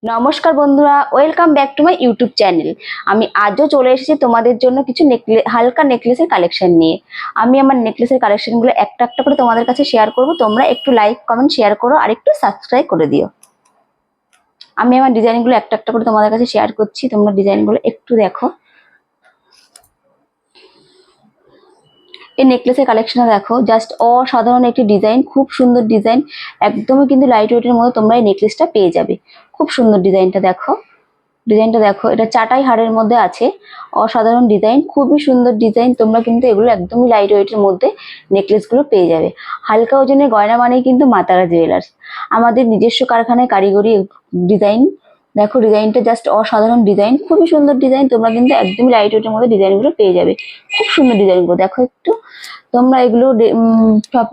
নমস্কার বন্ধুরা, welcome back to my YouTube channel. আমি আজও চলে এসেছি তোমাদের জন্য কিছু হালকা নেকলেসের কালেকশন নিয়ে। আমি আমার নেকলেসের কালেকশনগুলো একটা একটা করে তোমাদের কাছে শেয়ার করব। তোমরা একটু লাইক কমেন্ট শেয়ার করো আর একটু সাবস্ক্রাইব করে দিও। আমি আমার ডিজাইনগুলো একটা একটা করে তোমাদের কাছে শেয়ার করছি, তোমরা ডিজাইনগুলো একটু দেখো। এই নেকলেসের কালেকশনটা দেখো, জাস্ট অসাধারণ একটি ডিজাইন, খুব সুন্দর ডিজাইন। একদমই কিন্তু লাইট ওয়েটের মধ্যে তোমরা এই নেকলেসটা পেয়ে যাবে। খুব সুন্দর ডিজাইনটা দেখো, ডিজাইনটা দেখো। এটা চাটাই হাড়ের মধ্যে আছে, অসাধারণ ডিজাইন, খুবই সুন্দর ডিজাইন। তোমরা কিন্তু এগুলো একদমই লাইট ওয়েটের মধ্যে নেকলেসগুলো পেয়ে যাবে। হালকা ওজনের গয়না মানেই কিন্তু মা তারা জুয়েলার্স, আমাদের নিজস্ব কারখানায় কারিগরি ডিজাইন। দেখো ডিজাইনটা জাস্ট অসাধারণ ডিজাইন, খুবই সুন্দর ডিজাইন। তোমরা কিন্তু একদমই লাইট ওয়েটের মধ্যে ডিজাইনগুলো পেয়ে যাবে। খুব সুন্দর ডিজাইনগুলো দেখো একটু। তোমরা এগুলো সব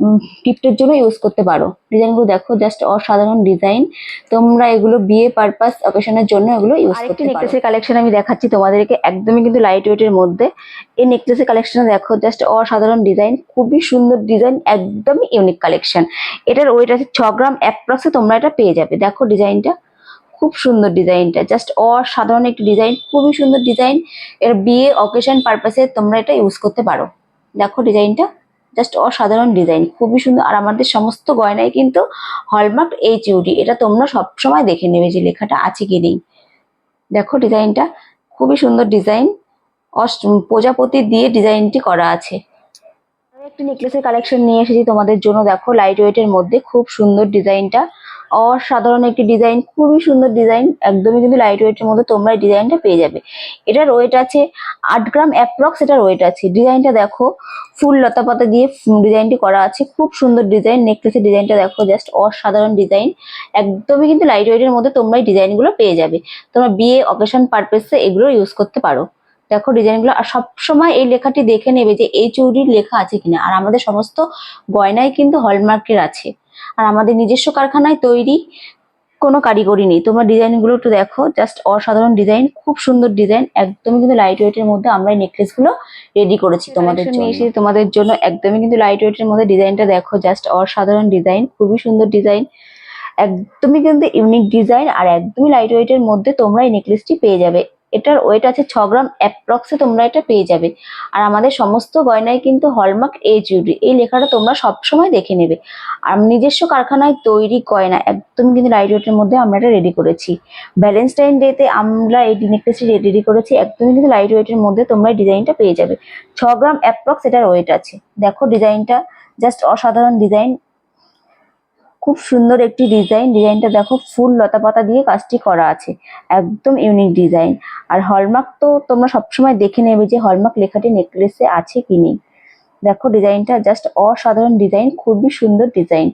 গিফটের জন্য ইউজ করতে পারো। ডিজাইনগুলো দেখো, জাস্ট অসাধারণ ডিজাইন। তোমরা এগুলো বিয়ে পারপাস অকেশনের জন্য এগুলো ইউজ করতে পারো। আরেকটি নেকলেসের কালেকশন আমি দেখাচ্ছি তোমাদেরকে, একদমই কিন্তু লাইট ওয়েটের মধ্যে। এই নেকলেসের কালেকশন দেখো, জাস্ট অসাধারণ ডিজাইন, খুবই সুন্দর ডিজাইন, একদমই ইউনিক কালেকশন। এটার ওয়েট আছে 6 গ্রাম অ্যাপ্রক্সে, তোমরা এটা পেয়ে যাবে। দেখো ডিজাইনটা, খুব সুন্দর ডিজাইনটা, জাস্ট অসাধারণ একটি ডিজাইন, খুবই সুন্দর ডিজাইন। এর বিয়ে অকেশন পারপাসে তোমরা এটা ইউজ করতে পারো। দেখো ডিজাইনটা, জাস্ট অসাধারণ ডিজাইন, খুবই সুন্দর। আর আমাদের সমস্ত গয়নায় কিন্তু হলমার্ক HUD, এটা তোমরা সবসময় দেখে নেবে যে লেখাটা আছে কি নেই। দেখো ডিজাইনটা, খুবই সুন্দর ডিজাইন, প্রজাপতি দিয়ে ডিজাইনটি করা আছে। একটি নেকলেসের কালেকশন নিয়ে এসেছি তোমাদের জন্য। দেখো লাইট ওয়েটের মধ্যে খুব সুন্দর ডিজাইনটা, অসাধারণ একটি ডিজাইন, খুবই সুন্দর ডিজাইন। একদমই কিন্তু লাইট ওয়েটের মধ্যে তোমরা এই ডিজাইনটা পেয়ে যাবে। এটার ওয়েট আছে 8 গ্রাম অ্যাপ্রক্স, এটার ওয়েট আছে। ডিজাইনটা দেখো, ফুল লতা পাতা দিয়ে ডিজাইনটি করা আছে, খুব সুন্দর ডিজাইন। নেকলেসের ডিজাইনটা দেখো, জাস্ট অসাধারণ ডিজাইন। একদমই কিন্তু লাইট ওয়েটের মধ্যে তোমরা এই ডিজাইনগুলো পেয়ে যাবে। তোমরা বিয়ে অকেশন পারপাসে এগুলো ইউজ করতে পারো। দেখো ডিজাইনগুলো, আর সবসময় এই লেখাটি দেখে নেবে যে HUD লেখা আছে কিনা। আর আমাদের সমস্ত গয়নায় কিন্তু হলমার্কের আছে, আর আমাদের নিজস্ব কারখানায় তৈরি, কোনো কারিগরি নেই। তোমরা ডিজাইনগুলো একটু দেখো, জাস্ট অসাধারণ ডিজাইন, খুব সুন্দর ডিজাইন। একদমই কিন্তু লাইট ওয়েটের মধ্যে আমরা এই নেকলেসগুলো রেডি করেছি তোমাদের জন্য। তোমাদের জন্য একদমই কিন্তু লাইট ওয়েটের মধ্যে ডিজাইনটা দেখো, জাস্ট অসাধারণ ডিজাইন, খুবই সুন্দর ডিজাইন, একদমই কিন্তু ইউনিক ডিজাইন। আর একদমই লাইট ওয়েটের মধ্যে তোমরা এই নেকলেসটি পেয়ে যাবে। এটার ওয়েট আছে 6 গ্রাম অ্যাপ্রক্সে, তোমরা এটা পেয়ে যাবে। আর আমাদের সমস্ত গয়নায় কিন্তু হলমার্ক HUD এই লেখাটা তোমরা সবসময় দেখে নেবে। আর নিজস্ব কারখানায় তৈরি গয়না, একদম কিন্তু লাইট ওয়েটের মধ্যে আমরা এটা রেডি করেছি। ভ্যালেন্টাইন ডেতে আমরা এই নেকলেসটি রেডি করেছি, একদমই কিন্তু লাইট ওয়েটের মধ্যে তোমরা এই ডিজাইনটা পেয়ে যাবে। 6 গ্রাম অ্যাপ্রক্স এটার ওয়েট আছে। দেখো ডিজাইনটা, জাস্ট অসাধারণ ডিজাইন, খুব সুন্দর একটি ডিজাইন। ডিজাইনটা দেখো, ফুল লতা পাতা দিয়ে কাজটি করা আছে, একদম ইউনিক ডিজাইন। আর হলমার্ক তো তোমরা সবসময় দেখে নেবে যে হলমার্ক লেখাটি নেকলেসে আছে কি নেই। দেখো ডিজাইনটা, জাস্ট অসাধারণ ডিজাইন, খুবই সুন্দর ডিজাইন।